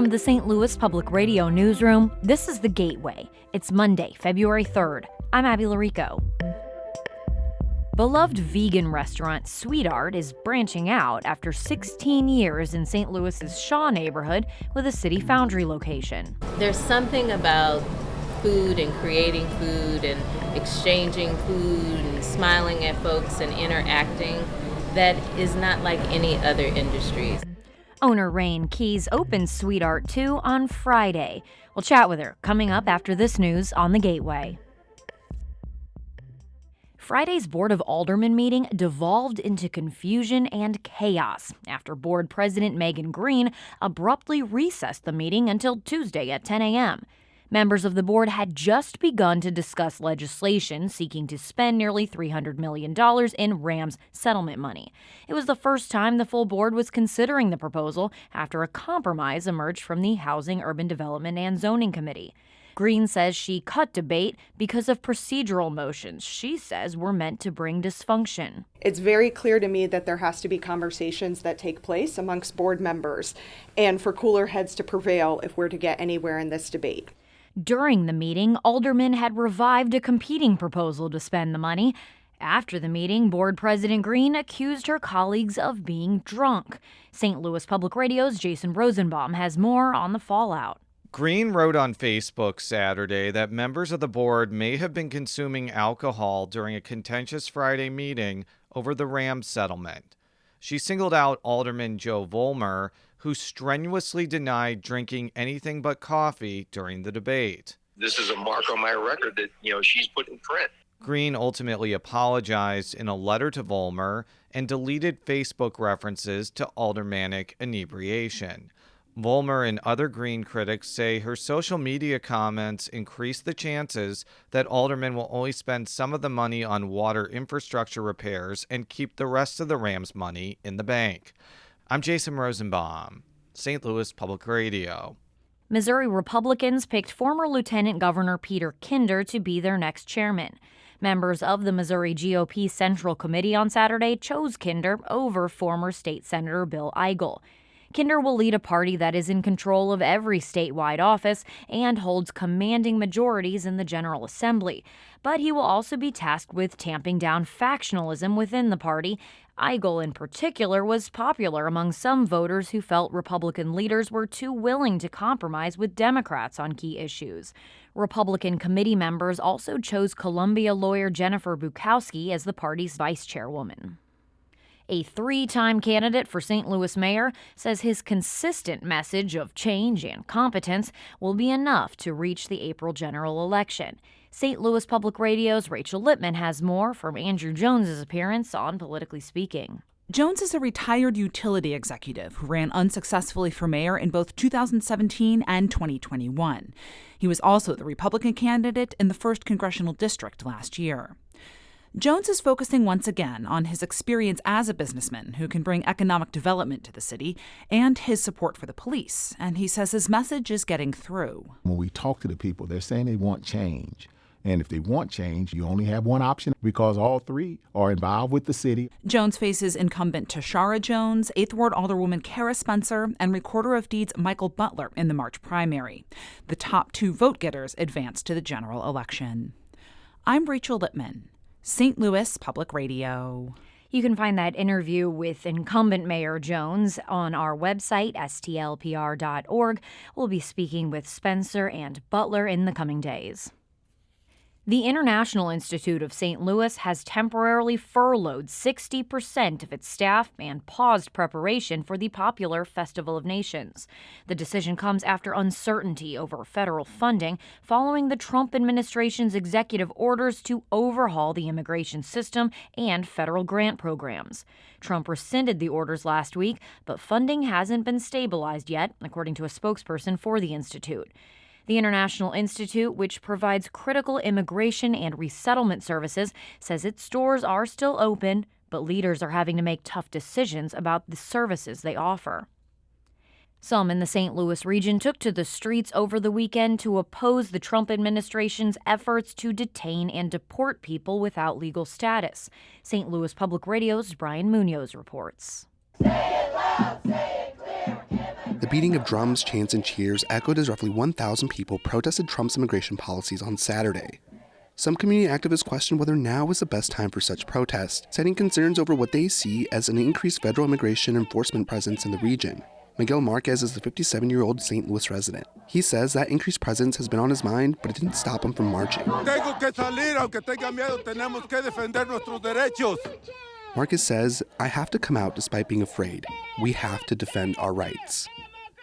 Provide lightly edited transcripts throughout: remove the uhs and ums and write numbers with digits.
From the St. Louis Public Radio newsroom, this is The Gateway. It's Monday, February 3rd. I'm Abby Larico. Beloved vegan restaurant SweetArt is branching out after 16 years in St. Louis's Shaw neighborhood with a City Foundry location. There's something about food and creating food and exchanging food and smiling at folks and interacting that is not like any other industries. Owner Reine Keis opened SweetArt 2 on Friday. We'll chat with her coming up after this news on The Gateway. Friday's Board of Aldermen meeting devolved into confusion and chaos after Board President Megan Greene abruptly recessed the meeting until Tuesday at 10 a.m. Members of the board had just begun to discuss legislation seeking to spend nearly $300 million in Rams settlement money. It was the first time the full board was considering the proposal after a compromise emerged from the Housing, Urban Development, and Zoning Committee. Greene says she cut debate because of procedural motions she says were meant to bring dysfunction. It's very clear to me that there has to be conversations that take place amongst board members and for cooler heads to prevail if we're to get anywhere in this debate. During the meeting, aldermen had revived a competing proposal to spend the money. After the meeting, Board President Greene accused her colleagues of being drunk. St. Louis Public Radio's Jason Rosenbaum has more on the fallout. Greene wrote on Facebook Saturday that members of the board may have been consuming alcohol during a contentious Friday meeting over the Rams settlement. She singled out Alderman Joe Vollmer, who strenuously denied drinking anything but coffee during the debate. This is a mark on my record that, she's put in print. Greene ultimately apologized in a letter to Vollmer and deleted Facebook references to aldermanic inebriation. Vollmer and other Greene critics say her social media comments increase the chances that aldermen will only spend some of the money on water infrastructure repairs and keep the rest of the Rams money in the bank. I'm Jason Rosenbaum, St. Louis Public Radio. Missouri Republicans picked former Lieutenant Governor Peter Kinder to be their next chairman. Members of the Missouri GOP Central Committee on Saturday chose Kinder over former State Senator Bill Eigel. Kinder will lead a party that is in control of every statewide office and holds commanding majorities in the General Assembly. But he will also be tasked with tamping down factionalism within the party. Eigel, in particular, was popular among some voters who felt Republican leaders were too willing to compromise with Democrats on key issues. Republican committee members also chose Columbia lawyer Jennifer Bukowski as the party's vice chairwoman. A three-time candidate for St. Louis mayor says his consistent message of change and competence will be enough to reach the April general election. St. Louis Public Radio's Rachel Lippman has more from Andrew Jones's appearance on Politically Speaking. Jones is a retired utility executive who ran unsuccessfully for mayor in both 2017 and 2021. He was also the Republican candidate in the 1st Congressional District last year. Jones is focusing once again on his experience as a businessman who can bring economic development to the city and his support for the police, and he says his message is getting through. When we talk to the people, they're saying they want change. And if they want change, you only have one option because all three are involved with the city. Jones faces incumbent Tashara Jones, 8th Ward Alderwoman Kara Spencer, and Recorder of Deeds Michael Butler in the March primary. The top two vote-getters advance to the general election. I'm Rachel Lippman, St. Louis Public Radio. You can find that interview with incumbent Mayor Jones on our website, STLPR.org. We'll be speaking with Spencer and Butler in the coming days. The International Institute of St. Louis has temporarily furloughed 60% of its staff and paused preparation for the popular Festival of Nations. The decision comes after uncertainty over federal funding following the Trump administration's executive orders to overhaul the immigration system and federal grant programs. Trump rescinded the orders last week, but funding hasn't been stabilized yet, according to a spokesperson for the institute. The International Institute, which provides critical immigration and resettlement services, says its doors are still open, but leaders are having to make tough decisions about the services they offer. Some in the St. Louis region took to the streets over the weekend to oppose the Trump administration's efforts to detain and deport people without legal status. St. Louis Public Radio's Brian Munoz reports. Say it loud, say it clear, The beating of drums, chants, and cheers echoed as roughly 1,000 people protested Trump's immigration policies on Saturday. Some community activists question whether now is the best time for such protests, citing concerns over what they see as an increased federal immigration enforcement presence in the region. Miguel Marquez is the 57-year-old St. Louis resident. He says that increased presence has been on his mind, but it didn't stop him from marching. Marquez says, "I have to come out despite being afraid. We have to defend our rights."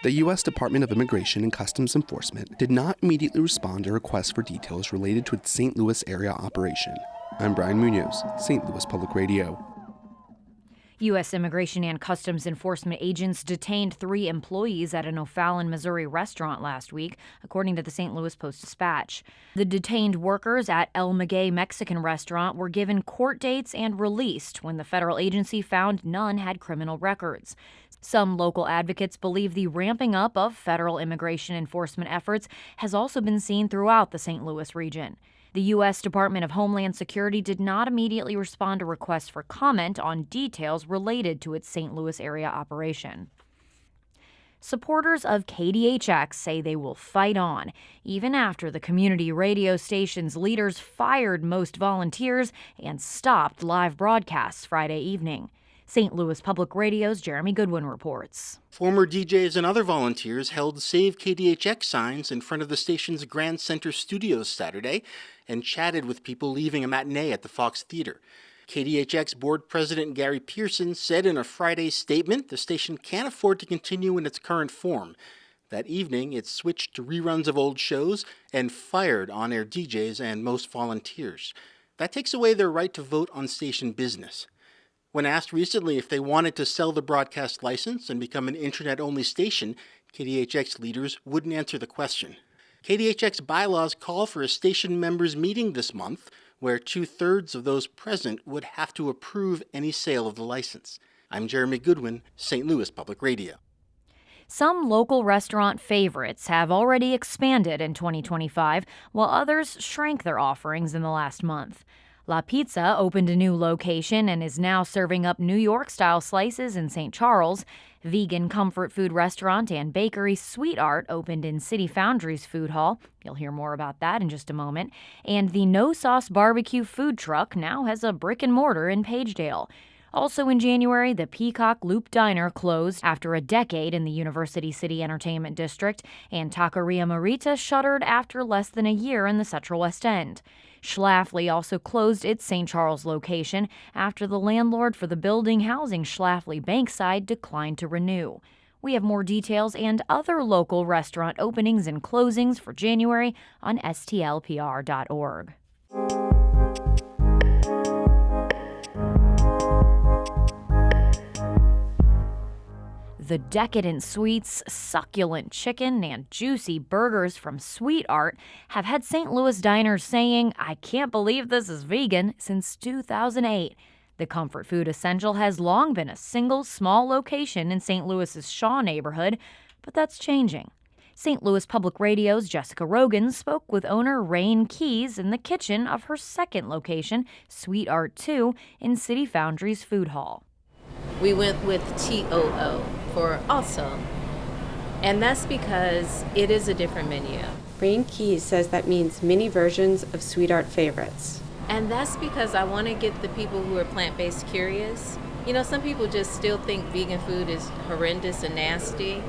The U.S. Department of Immigration and Customs Enforcement did not immediately respond to requests for details related to its St. Louis area operation. I'm Brian Munoz, St. Louis Public Radio. U.S. Immigration and Customs Enforcement agents detained 3 employees at an O'Fallon, Missouri restaurant last week, according to the St. Louis Post-Dispatch. The detained workers at El Maguey Mexican restaurant were given court dates and released when the federal agency found none had criminal records. Some local advocates believe the ramping up of federal immigration enforcement efforts has also been seen throughout the St. Louis region. The U.S. Department of Homeland Security did not immediately respond to requests for comment on details related to its St. Louis area operation. Supporters of KDHX say they will fight on, even after the community radio station's leaders fired most volunteers and stopped live broadcasts Friday evening. St. Louis Public Radio's Jeremy Goodwin reports. Former DJs and other volunteers held Save KDHX signs in front of the station's Grand Center studios Saturday and chatted with people leaving a matinee at the Fox Theater. KDHX board president Gary Pearson said in a Friday statement the station can't afford to continue in its current form. That evening, it switched to reruns of old shows and fired on-air DJs and most volunteers. That takes away their right to vote on station business. When asked recently if they wanted to sell the broadcast license and become an internet-only station, KDHX leaders wouldn't answer the question. KDHX bylaws call for a station members' meeting this month, where 2/3 of those present would have to approve any sale of the license. I'm Jeremy Goodwin, St. Louis Public Radio. Some local restaurant favorites have already expanded in 2025, while others shrank their offerings in the last month. La Pizza opened a new location and is now serving up New York-style slices in St. Charles. Vegan comfort food restaurant and bakery SweetArt opened in City Foundry's food hall. You'll hear more about that in just a moment. And the No Sauce Barbecue food truck now has a brick and mortar in Pagedale. Also in January, the Peacock Loop Diner closed after a decade in the University City Entertainment District, and Taqueria Marita shuttered after less than a year in the Central West End. Schlafly also closed its St. Charles location after the landlord for the building housing Schlafly Bankside declined to renew. We have more details and other local restaurant openings and closings for January on STLPR.org. The decadent sweets, succulent chicken, and juicy burgers from SweetArt have had St. Louis diners saying, "I can't believe this is vegan," since 2008. The comfort food essential has long been a single small location in St. Louis's Shaw neighborhood, but that's changing. St. Louis Public Radio's Jessica Rogen spoke with owner Reine Keis in the kitchen of her second location, SweetArt 2, in City Foundry's food hall. We went with TOO for also, and that's because it is a different menu. Reine Keis says that means mini versions of SweetArt favorites. And that's because I want to get the people who are plant-based curious. You know, some people just still think vegan food is horrendous and nasty,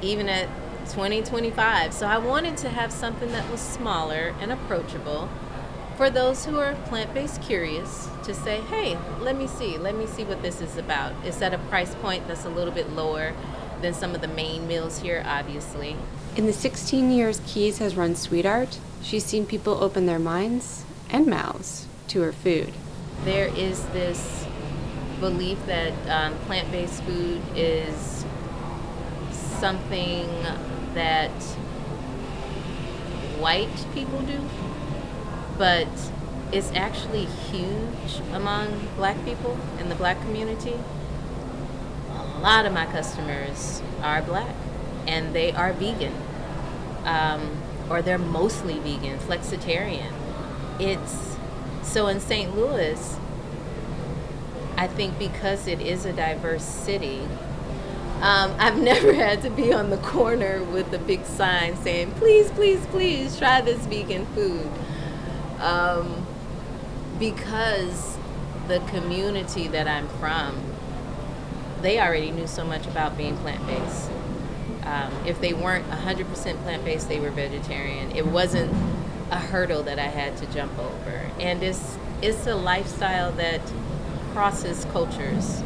even at 2025. So I wanted to have something that was smaller and approachable for those who are plant-based curious to say, hey, let me see what this is about. It's at a price point that's a little bit lower than some of the main meals here, obviously. In the 16 years Keis has run SweetArt, she's seen people open their minds and mouths to her food. There is this belief that plant-based food is something that white people do, but it's actually huge among Black people in the Black community. A lot of my customers are Black, and they are vegan, or they're mostly vegan, flexitarian. So in St. Louis, I think because it is a diverse city, I've never had to be on the corner with a big sign saying, please, please, please try this vegan food. Because the community that I'm from, they already knew so much about being plant-based. If they weren't 100% plant-based, they were vegetarian. It wasn't a hurdle that I had to jump over. And it's a lifestyle that crosses cultures.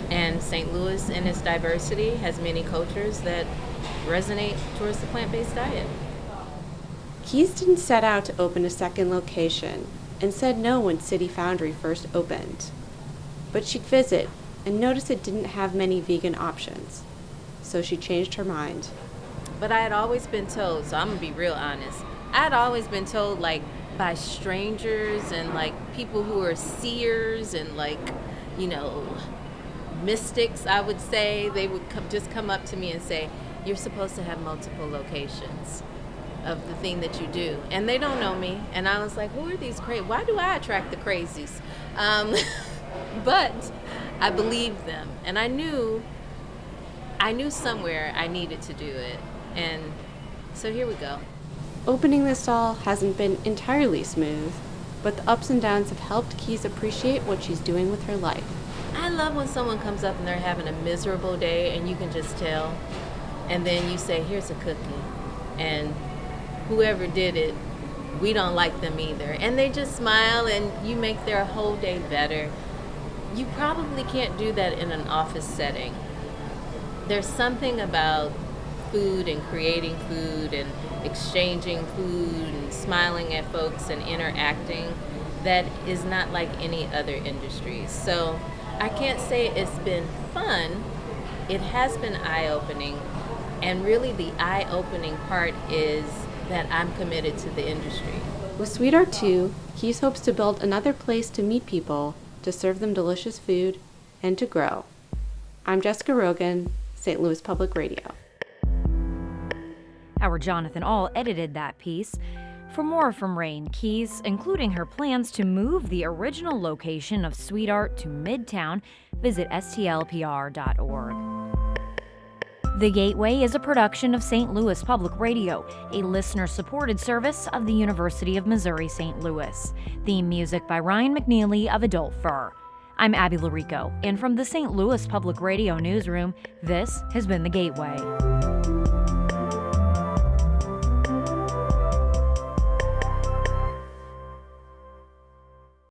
And St. Louis, in its diversity, has many cultures that resonate towards the plant-based diet. Keis didn't set out to open a second location and said no when City Foundry first opened. But she'd visit and notice it didn't have many vegan options. So she changed her mind. But I had always been told, so I'm gonna be real honest, I had always been told, like, by strangers and, like, people who are seers and, like, you know, mystics, I would say, they would just come up to me and say, you're supposed to have multiple locations of the thing that you do. And they don't know me. And I was like, who are these crazy? Why do I attract the crazies? But I believed them. And I knew somewhere I needed to do it. And so here we go. Opening the stall hasn't been entirely smooth, but the ups and downs have helped Keis appreciate what she's doing with her life. I love when someone comes up and they're having a miserable day and you can just tell. And then you say, here's a cookie. And whoever did it, we don't like them either. And they just smile and you make their whole day better. You probably can't do that in an office setting. There's something about food and creating food and exchanging food and smiling at folks and interacting that is not like any other industry. So I can't say it's been fun. It has been eye-opening. And really the eye-opening part is that I'm committed to the industry. With SweetArt 2, Keis hopes to build another place to meet people, to serve them delicious food, and to grow. I'm Jessica Rogen, St. Louis Public Radio. Our Jonathan Ahl edited that piece. For more from Reine Keis, including her plans to move the original location of SweetArt to Midtown, visit STLPR.org. The Gateway is a production of St. Louis Public Radio, a listener-supported service of the University of Missouri-St. Louis. Theme music by Ryan McNeely of Adult Fur. I'm Abby Larico, and from the St. Louis Public Radio newsroom, this has been The Gateway.